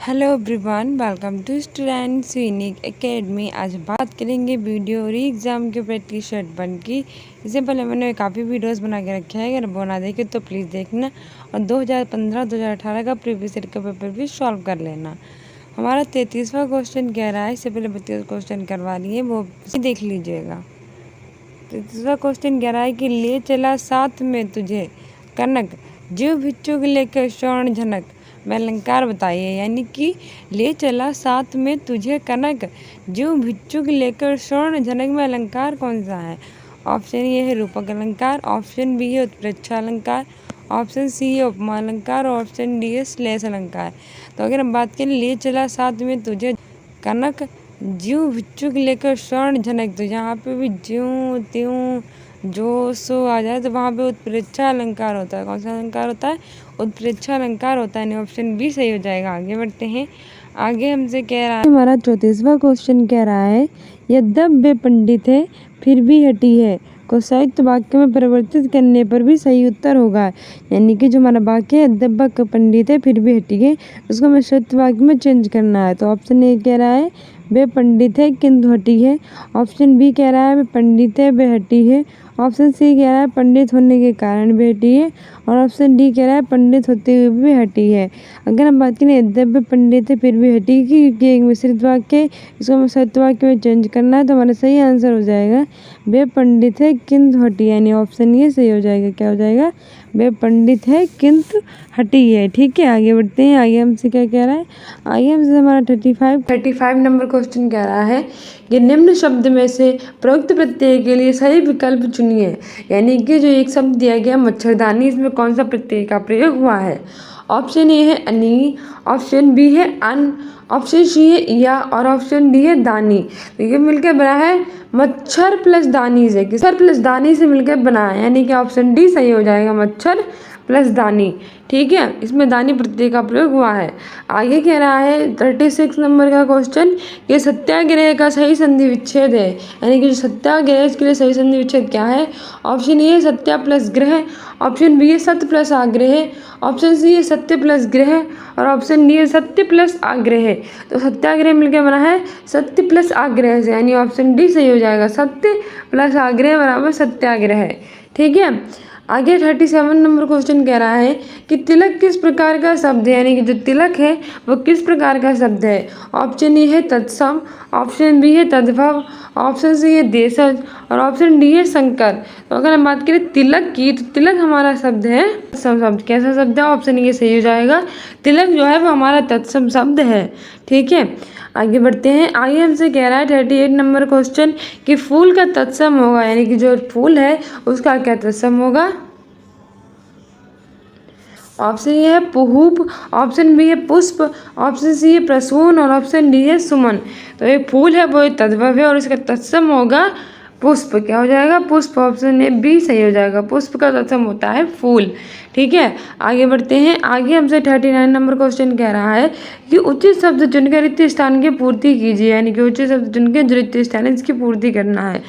Hello everyone, welcome to students unique academy. आज बात करेंगे वीडियो री एग्ज़ाम के प्रैक्टिस सेट 1 की। इससे पहले मैंने काफ़ी वीडियोस बना के रखे हैं, अगर वो ना देखे तो प्लीज़ देखना और 2015-2018 का प्रीवियस ईयर का पेपर भी सॉल्व कर लेना। हमारा 33वां क्वेश्चन कह रहा है, इससे पहले 32 क्वेश्चन करवा लिए, वो भी देख लीजिएगा। 33वां क्वेश्चन कह रहा है कि ले चला साथ में तुझे कनक, जीव भिक्षुक लेकर स्वर्ण झनक में अलंकार बताइए। यानी कि ले चला साथ में तुझे कनक, जीव भिक्षुक लेकर स्वर्ण झनक में अलंकार कौन सा है? ऑप्शन ए है रूपक अलंकार, ऑप्शन बी है उत्प्रेक्षा अलंकार, ऑप्शन सी है उपमा अलंकार और ऑप्शन डी है श्लेष अलंकार। तो अगर हम बात करें ले चला साथ में तुझे कनक, जीव भिक्षुक लेकर स्वर्ण झनक, तो यहाँ पे भी ज्यों त्यों जो सो आ जाए तो वहाँ पे उत्प्रेक्षा अलंकार होता है। कौन सा अलंकार होता है? उत्प्रेक्षा अलंकार होता है। ऑप्शन बी सही हो जाएगा। आगे बढ़ते हैं। आगे हमसे कह रहा है, हमारा 34वां क्वेश्चन कह रहा है, यद्यप वे पंडित है फिर भी हटी है को संयुक्त वाक्य में परिवर्तित करने पर भी सही उत्तर होगा। यानी कि जो हमारा वाक्य है, यद्यप वह पंडित है फिर भी हटी है, उसको हमें संयुक्त वाक्य में चेंज करना है। तो ऑप्शन ए कह रहा है वे पंडित है किंतु हटी है, ऑप्शन बी कह रहा है वे पंडित है वे हटी है, ऑप्शन सी कह रहा है पंडित होने के कारण भी हटी है और ऑप्शन डी कह रहा है पंडित होते हुए भी हटी है। अगर हम बात करें यद्यप वे पंडित है फिर भी हटी की, क्योंकि एक मिश्रित वाक्य है, इसको हमें सत्य वाक्य में चेंज करना है, तो हमारा सही आंसर हो जाएगा वे पंडित है किंतु हटी। यानी ऑप्शन ये सही हो जाएगा। क्या हो जाएगा? वे पंडित है किंतु हटी है। ठीक है, आगे बढ़ते हैं। आगे हमसे क्या कह रहा है? आगे हमसे हमारा 35 नंबर क्वेश्चन कह रहा है कि निम्न शब्द में से प्रयुक्त प्रत्यय के लिए सही विकल्प चुनिए। यानी कि जो एक शब्द दिया गया मच्छरदानी, इसमें कौन सा प्रत्यय का प्रयोग हुआ है? ऑप्शन ए है अनी, ऑप्शन बी है अन, ऑप्शन सी है या और ऑप्शन डी है दानी। तो ये मिलकर बना है मच्छर प्लस दानी से, मच्छर प्लस दानी से मिलकर बना है, यानी कि ऑप्शन डी सही हो जाएगा, मच्छर प्लस दानी। ठीक है, इसमें दानी प्रत्यय का प्रयोग हुआ है। आगे कह रहा है 36 नंबर का क्वेश्चन, ये सत्याग्रह का सही संधि विच्छेद है। यानी कि जो सत्याग्रह है इसके लिए सही संधि विच्छेद क्या है? ऑप्शन ए सत्या प्लस ग्रह, ऑप्शन बी है सत्य प्लस आग्रह, ऑप्शन सी है सत्य प्लस ग्रह और ऑप्शन डी है सत्य प्लस आग्रह। तो सत्याग्रह मिलकर बना है सत्य प्लस आग्रह से, यानी ऑप्शन डी सही हो जाएगा, सत्य प्लस आग्रह बराबर सत्याग्रह। ठीक है, आगे 37 नंबर क्वेश्चन कह रहा है कि तिलक किस प्रकार का शब्द है? यानी कि जो तिलक है वो किस प्रकार का शब्द है? ऑप्शन ए है तत्सम, ऑप्शन बी है तद्भव, ऑप्शन सी है देशज और ऑप्शन डी है संकर। तो अगर हम बात करें तिलक की, तो तिलक हमारा शब्द है तत्सम शब्द। कैसा शब्द है? ऑप्शन ए सही हो जाएगा, तिलक जो है वो हमारा तत्सम शब्द है। ठीक है, आगे बढ़ते हैं। आगे हमसे कह रहा है 38 नंबर क्वेश्चन कि फूल का तत्सम होगा, यानी कि जो फूल है उसका क्या तत्सम होगा? ऑप्शन ए है पुष्प, ऑप्शन बी है पुष्प, ऑप्शन सी है प्रसून और ऑप्शन डी है सुमन। तो एक फूल है वो तद्भव है और इसका तत्सम होगा पुष्प। क्या हो जाएगा? पुष्प। ऑप्शन ए बी सही हो जाएगा, पुष्प का तत्सम होता है फूल। ठीक है, आगे बढ़ते हैं। आगे हमसे 39 नंबर क्वेश्चन कह रहा है कि उचित शब्द चुनकर रिक्त स्थान की पूर्ति कीजिए। यानी कि उचित शब्द चुनकर जो रिक्त स्थान है इसकी पूर्ति करना है।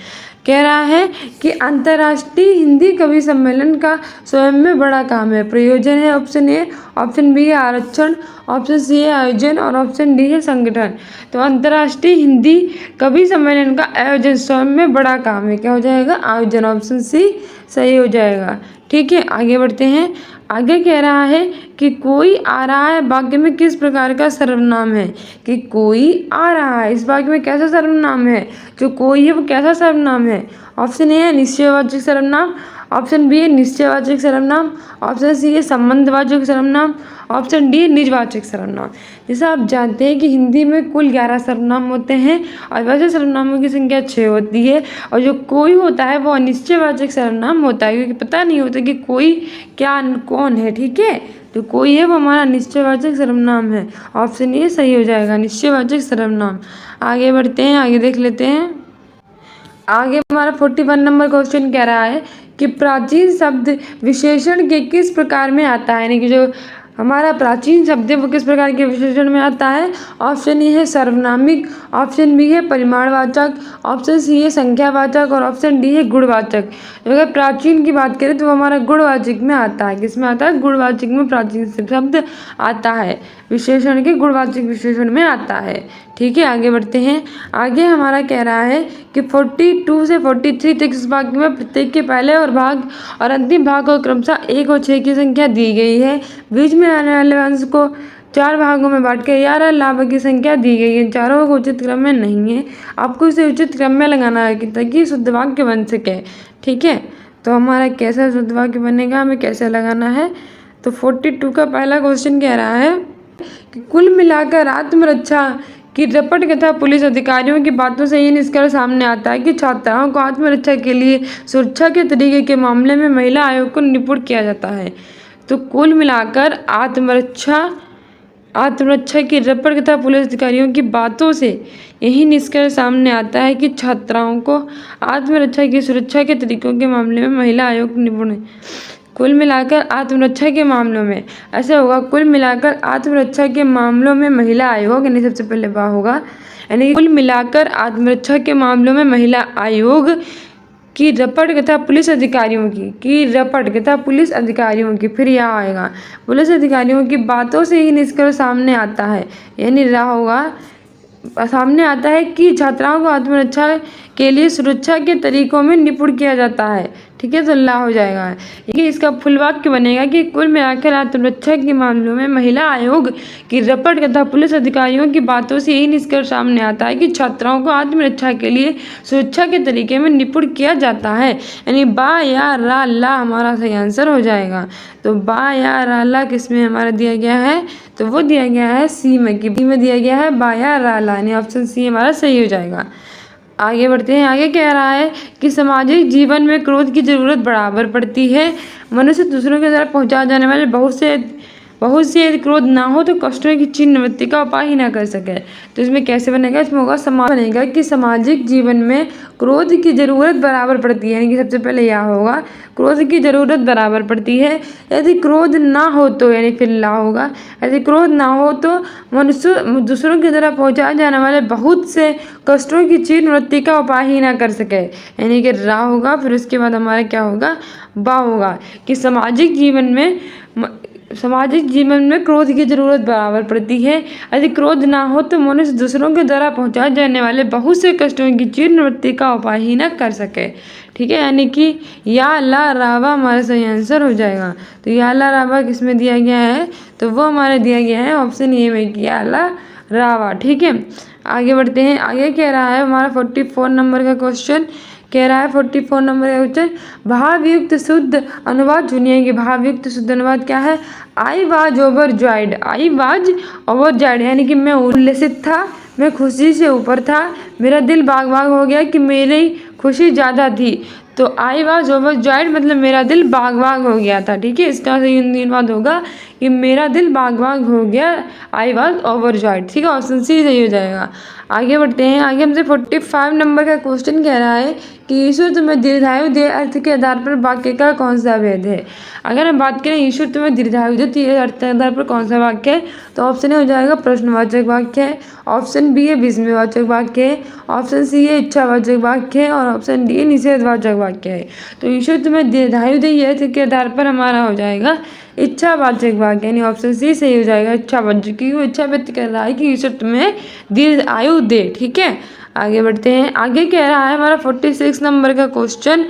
कह रहा है कि अंतर्राष्ट्रीय हिंदी कवि सम्मेलन का स्वयं में बड़ा काम है। प्रयोजन है ऑप्शन ए, ऑप्शन बी है आरक्षण, ऑप्शन सी है आयोजन और ऑप्शन डी है संगठन। तो अंतर्राष्ट्रीय हिंदी कवि सम्मेलन का आयोजन स्वयं में बड़ा काम है। क्या हो जाएगा? आयोजन। ऑप्शन सी सही हो जाएगा। ठीक है, आगे बढ़ते हैं। आगे कह रहा है कि कोई आ रहा है वाक्य में किस प्रकार का सर्वनाम है? कि कोई आ रहा है, इस वाक्य में कैसा सर्वनाम है? जो कोई है वो कैसा सर्वनाम है? ऑप्शन ए है निश्चयवाचक सर्वनाम, ऑप्शन बी है निश्चयवाचक सर्वनाम, ऑप्शन सी है संबंधवाचक सर्वनाम, ऑप्शन डी है निजवाचक सर्वनाम। जैसा आप जानते हैं कि हिंदी में कुल 11 सर्वनाम होते हैं और वैसे सर्वनामों की संख्या 6 होती है, और जो कोई होता है वो अनिश्चयवाचक सर्वनाम होता है, क्योंकि पता नहीं होता कि कोई क्या कौन है। ठीक है, तो कोई है वो हमारा निश्चयवाचक सर्वनाम है। ऑप्शन ए सही हो जाएगा, निश्चयवाचक सर्वनाम। आगे बढ़ते हैं, आगे देख लेते हैं। आगे हमारा 41 नंबर क्वेश्चन कह रहा है कि प्राचीन शब्द विशेषण के किस प्रकार में आता है? यानी कि जो हमारा प्राचीन शब्द वो किस प्रकार के विशेषण में आता है? ऑप्शन ए है सर्वनामिक, ऑप्शन बी है परिमाणवाचक, ऑप्शन सी है संख्यावाचक और ऑप्शन डी है गुणवाचक। अगर प्राचीन की बात करें तो वो हमारा गुणवाचक में आता है। किस में आता है? गुणवाचक में प्राचीन शब्द आता है, विशेषण के गुणवाचक विशेषण में आता है। ठीक है, आगे बढ़ते हैं। आगे हमारा कह रहा है कि 42 से 43 तक इस वाक्य में प्रत्येक के पहले और भाग और अंतिम भाग को क्रमशः 1 और 6 की संख्या दी गई है। बीच में आने वाले अंश को 4 भागों में बांट के 11 लाभ की संख्या दी गई है। चारों को उचित क्रम में नहीं है, आपको इसे उचित क्रम में लगाना है ताकि शुद्ध वाक्य बन सके। ठीक है, तो हमारा कैसा शुद्ध वाक्य बनेगा, हमें कैसे लगाना है? तो 42 का पहला क्वेश्चन कह रहा है कि कुल मिलाकर आत्मरक्षा की रपट कथा पुलिस अधिकारियों की बातों से ये निष्कर्ष सामने आता है कि छात्राओं को आत्मरक्षा के लिए सुरक्षा के तरीके के मामले में महिला आयोग को निपुण किया जाता है। तो कुल मिलाकर आत्मरक्षा की रपट कथा पुलिस अधिकारियों की बातों से यही निष्कर्ष सामने आता है कि छात्राओं को आत्मरक्षा की सुरक्षा के तरीकों के मामले में महिला आयोग निपुण है। कुल मिलाकर आत्मरक्षा के मामलों में ऐसे होगा, कुल मिलाकर आत्मरक्षा के मामलों में महिला आयोग, यानी सबसे पहले वाह होगा, यानी कुल मिलाकर आत्मरक्षा के मामलों में महिला आयोग की रपट कथा पुलिस अधिकारियों की रपट कथा पुलिस अधिकारियों की, फिर यह आएगा पुलिस अधिकारियों की बातों से ही निष्कर्ष सामने आता है, यानी रहा होगा सामने आता है कि छात्राओं को आत्मरक्षा के लिए सुरक्षा के तरीकों में निपुण किया जाता है। ठीक है, तो ला हो जाएगा। ये इसका फुल वाक्य बनेगा कि कुल मिलाकर आत्मरक्षा के मामलों में महिला आयोग की रपट तथा पुलिस अधिकारियों की बातों से यही निष्कर्ष सामने आता है कि छात्राओं को आत्मरक्षा के लिए सुरक्षा के तरीके में निपुण किया जाता है। यानी बा या रा ला हमारा सही आंसर हो जाएगा। तो बा या रा ला किस में हमारा दिया गया है? तो वो दिया गया है सी में, कि बी में दिया गया है बा या रा ला, यानी ऑप्शन सी हमारा सही हो जाएगा। आगे बढ़ते हैं। आगे कह रहा है कि सामाजिक जीवन में क्रोध की जरूरत बराबर पड़ती है। मनुष्य दूसरों के द्वारा पहुंचाए जाने वाले बहुत से यदि क्रोध ना हो तो कष्टों की चिन्ह निवृत्ति का उपाय ही ना कर सके। तो इसमें कैसे बनेगा? इसमें होगा समाज बनेगा कि सामाजिक जीवन में क्रोध की जरूरत बराबर पड़ती है, यानी कि सबसे पहले यह होगा क्रोध की जरूरत बराबर पड़ती है। यदि क्रोध ना हो तो, यानी फिर ला होगा, यदि क्रोध ना हो तो मनुष्य दूसरों की तरफ पहुंचाए जाने वाले बहुत से कष्टों की चिन्ह निवृत्ति का उपाय ही ना कर सके, यानी कि रा होगा। फिर उसके बाद हमारा क्या होगा? बा होगा कि सामाजिक जीवन में क्रोध की जरूरत बराबर पड़ती है। यदि क्रोध ना हो तो मनुष्य दूसरों के द्वारा पहुंचाए जाने वाले बहुत से कष्टों की चिन्ह निवृत्ति का उपाय ही ना कर सके। ठीक है, यानी कि या ला रावा हमारा सही आंसर हो जाएगा। तो या ला रावा किस में दिया गया है? तो वो हमारा दिया गया है ऑप्शन ए में कि या ला रावा। ठीक है, आगे बढ़ते हैं। आगे कह रहा है हमारा 44 नंबर का क्वेश्चन कह रहा है 44 नंबर का क्वेश्चन, भावयुक्त शुद्ध अनुवाद चुनिए कि भावयुक्त शुद्ध अनुवाद क्या है? I was overjoyed, I was overjoyed, यानी कि मैं उल्लसित था, मैं खुशी से ऊपर था, मेरा दिल बाग बाग हो गया कि मेरी खुशी ज़्यादा थी। तो आई वाज ओवरजॉयड मतलब मेरा दिल बाग बाग हो गया था। ठीक है, इसका सही अनुवाद होगा कि मेरा दिल बाग बाग हो गया, आई वाज ओवरजॉयड। ठीक है, ऑप्शन सी सही हो जाएगा। आगे बढ़ते हैं। आगे हमसे 45 नंबर का क्वेश्चन कह रहा है कि ईश्वर तुम्हें दीर्घायु दे अर्थ के आधार पर वाक्य का कौन सा भेद है? अगर हम बात करें ईश्वर तुम्हें दीर्घायु दे तो ये अर्थ के आधार पर कौन सा वाक्य है? तो ऑप्शन ए हो जाएगा प्रश्नवाचक वाक्य है, ऑप्शन बी है विस्मयवाचक वाक्य है, ऑप्शन सी है इच्छावाचक वाक्य है और ऑप्शन डी निषेधवाचक वाक्य है। तो ईश्वर तुम्हें दीर्घायु दे ये अर्थ के आधार पर हमारा हो जाएगा इच्छावाचक वाक्य, यानी ऑप्शन सी सही हो जाएगा इच्छावाचक, क्योंकि वो इच्छा व्यक्त कर रहा है कि ईश्वर तुम्हें दीर्घ आयु दे। ठीक है, आगे बढ़ते हैं। आगे कह रहा है हमारा 46 नंबर का क्वेश्चन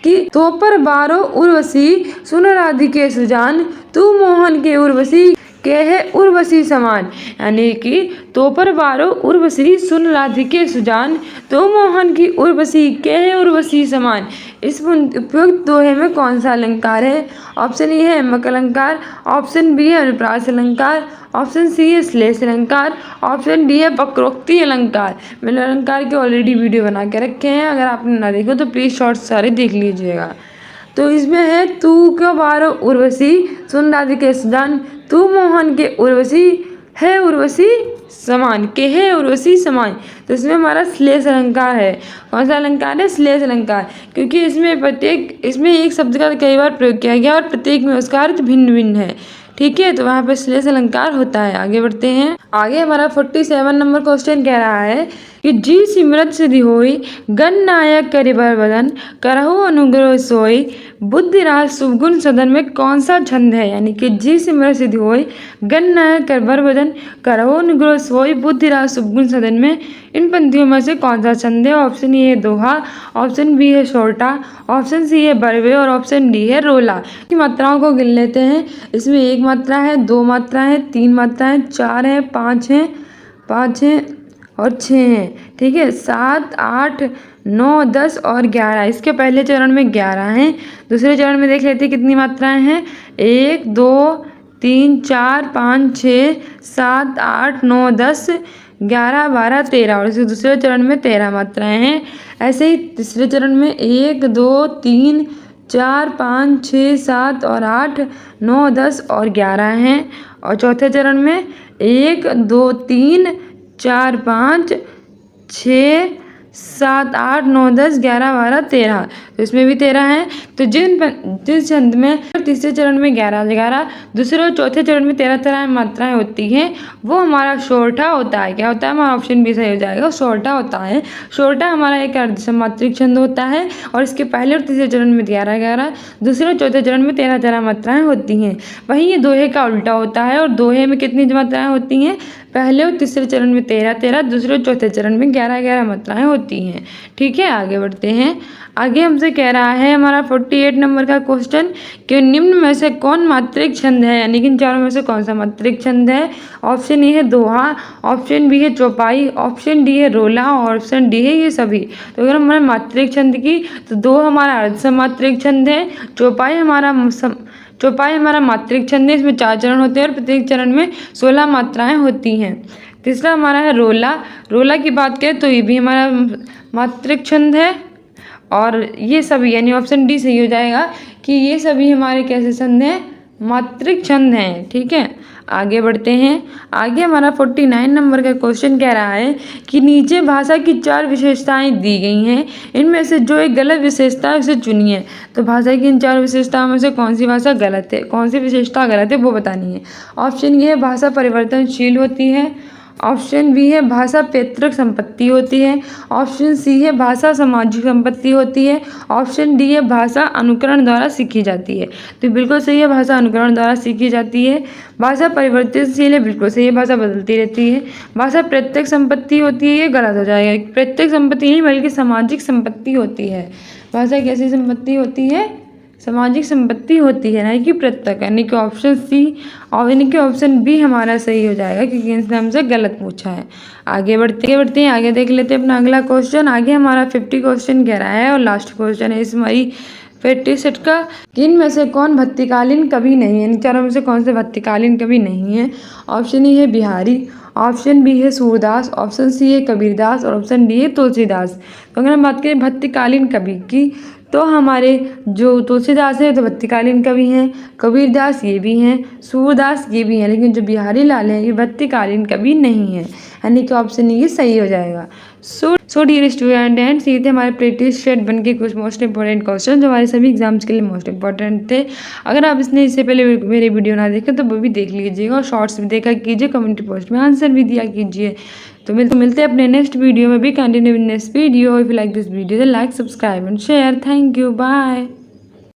कि तो पर बारो उर्वशी सुन राधिके सुजान, तू मोहन के उर्वशी के है उर्वशी समान, यानी कि तो पर बारो उर्वशी सुन राधिके सुजान, तो मोहन की उर्वशी के है उर्वशी समान। इस उपयुक्त दोहे में कौन सा अलंकार है? ऑप्शन ए है मक अलंकार, ऑप्शन बी है अनुप्रास अलंकार, ऑप्शन सी है श्लेष अलंकार, ऑप्शन डी है वक्रोक्ति अलंकार। मैंने अलंकार के ऑलरेडी वीडियो बना के रखे हैं, अगर आपने ना देखो तो प्लीज़ शॉर्ट्स सारे देख लीजिएगा। तो इसमें है तू क्यों बारो उर्वशी सुन राधिके सुजान, तू मोहन के उर्वशी है उर्वशी समान, के है उर्वशी समान। तो इसमें हमारा श्लेष अलंकार है। कौन सा अलंकार है? श्लेष अलंकार, क्योंकि इसमें एक शब्द का कई बार प्रयोग किया गया और प्रत्येक में उसका अर्थ भिन्न भिन्न है। ठीक है, तो वहाँ पे श्लेष अलंकार होता है। आगे बढ़ते हैं। आगे हमारा 47 नंबर क्वेश्चन कह रहा है कि जी सिमरत सिद्धि होई गण नायक करिबर बदन करहु अनुग्रह सोई बुद्धि राज शुभ गुण सदन में कौन सा छंद है। यानी कि जी सिमरत सिद्धि होई गण नायक करिबर बदन करहु अनुग्रह सोई बुद्धि राज शुभ गुण सदन में इन पंक्तियों में से कौन सा छंद है। ऑप्शन ए है दोहा, ऑप्शन बी है सोरठा, ऑप्शन सी है बरवे और ऑप्शन डी है रोला। की मात्राओं को गिन लेते हैं। इसमें एक मात्रा है, दो मात्रा है, तीन मात्रा है, चार है, पाँच है और छः हैं। ठीक है, 7, 8, 9, 10 और 11। इसके पहले चरण में 11 हैं। दूसरे चरण में देख लेते हैं कितनी मात्राएं हैं। 1, 2, 3, 4, 5, 6, 7, 8, 9, 10, 11, 12, 13 और इसके दूसरे चरण में 13 मात्राएं हैं। ऐसे ही तीसरे चरण में 1, 2, 3, 4, 5, 6, 7 और 8, 9, 10 और 11 हैं। और चौथे चरण में 1, 2, 3, 4, 5, 6, 7, 8, 9, 10, 11, 12, 13। तो इसमें भी 13 हैं। तो जिस छंद में तीसरे चरण में 11, दूसरे और चौथे चरण में 13 मात्राएं होती हैं वो हमारा सोरठा होता है। क्या होता है? हमारा ऑप्शन बी सही हो जाएगा, सोरठा होता है। सोरठा हमारा एक अर्धसमात्रिक छंद होता है और इसके पहले और तीसरे चरण में 11, दूसरे और चौथे चरण में 13 मात्राएं होती हैं। वहीं ये दोहे का उल्टा होता है और दोहे में कितनी मात्राएं होती हैं? पहले और तीसरे चरण में 13, दूसरे और चौथे चरण में 11 मात्राएं होती हैं। ठीक है, आगे बढ़ते हैं। आगे हमसे कह रहा है हमारा 48 नंबर का क्वेश्चन कि निम्न में से कौन मात्रिक छंद है। यानी कि इन चारों में से कौन सा मात्रिक छंद है। ऑप्शन ए है दोहा, ऑप्शन बी है चौपाई, ऑप्शन डी है रोला और ऑप्शन डी है ये सभी। तो अगर हमारे मात्रिक छंद की तो दो हमारा अर्धसमात्रिक छंद है, चौपाई हमारा मात्रिक छंद है। इसमें 4 चरण होते हैं और प्रत्येक चरण में 16 मात्राएं होती हैं। तीसरा हमारा है रोला। रोला की बात करें तो ये भी हमारा मात्रिक छंद है और ये सभी यानी ऑप्शन डी सही हो जाएगा कि ये सभी हमारे कैसे छंद हैं? मात्रिक छंद हैं। ठीक है, आगे बढ़ते हैं। आगे हमारा 49 नंबर का क्वेश्चन कह रहा है कि नीचे भाषा की 4 विशेषताएं दी गई हैं, इनमें से जो एक गलत विशेषता है उसे चुनिए। तो भाषा की इन 4 विशेषताओं में से कौन सी भाषा गलत है, कौन सी विशेषता गलत है वो बतानी है। ऑप्शन ए है भाषा परिवर्तनशील होती है, ऑप्शन बी है भाषा पैतृक संपत्ति होती है, ऑप्शन सी है भाषा सामाजिक संपत्ति होती है, ऑप्शन डी है भाषा अनुकरण द्वारा सीखी जाती है। तो बिल्कुल सही है, भाषा अनुकरण द्वारा सीखी जाती है। भाषा परिवर्तनशील है, बिल्कुल सही है, भाषा बदलती रहती है। भाषा पैतृक संपत्ति होती है, ये गलत हो जाएगा। पैतृक संपत्ति नहीं बल्कि सामाजिक संपत्ति होती है। भाषा कैसी संपत्ति होती है? सामाजिक संपत्ति होती है, ना कि प्रत्येक। यानी कि ऑप्शन सी और यानी कि ऑप्शन बी हमारा सही हो जाएगा क्योंकि इसने हमसे गलत पूछा है। आगे बढ़ते हैं। आगे देख लेते हैं अपना अगला क्वेश्चन। आगे हमारा 50 क्वेश्चन कह रहा है और लास्ट क्वेश्चन है इस हमारी 50 सेट का। किन में से कौन भक्तिकालीन कवि नहीं है? इन चारों में से कौन से भक्तिकालीन कवि नहीं है? ऑप्शन ए है बिहारी, ऑप्शन बी है सूरदास, ऑप्शन सी है कबीरदास और ऑप्शन डी है तुलसीदास। तो अगर हम बात करें भक्तिकालीन कवि की तो हमारे जो तुलसीदास है तो भक्तिकालीन कवि हैं, कबीरदास ये भी हैं, सूरदास ये भी हैं, लेकिन जो बिहारी लाल हैं ये भक्तिकालीन कवि नहीं है। यानी कि ऑप्शन ये सही हो जाएगा। सो डियर स्टूडेंट एंड ये थे हमारे प्रैक्टिस सेट बन के कुछ मोस्ट इंपॉर्टेंट क्वेश्चन जो हमारे सभी एग्जाम्स के लिए मोस्ट इंपॉर्टेंट थे। अगर आप इससे पहले मेरे वीडियो ना देखें तो वो भी देख लीजिएगा और शॉर्ट्स भी देखा कीजिए, कम्युनिटी पोस्ट में आंसर भी दिया कीजिए। तो मिलते हैं अपने नेक्स्ट वीडियो में भी। Continue with next video. If you like this video like, subscribe and share. Thank you, bye.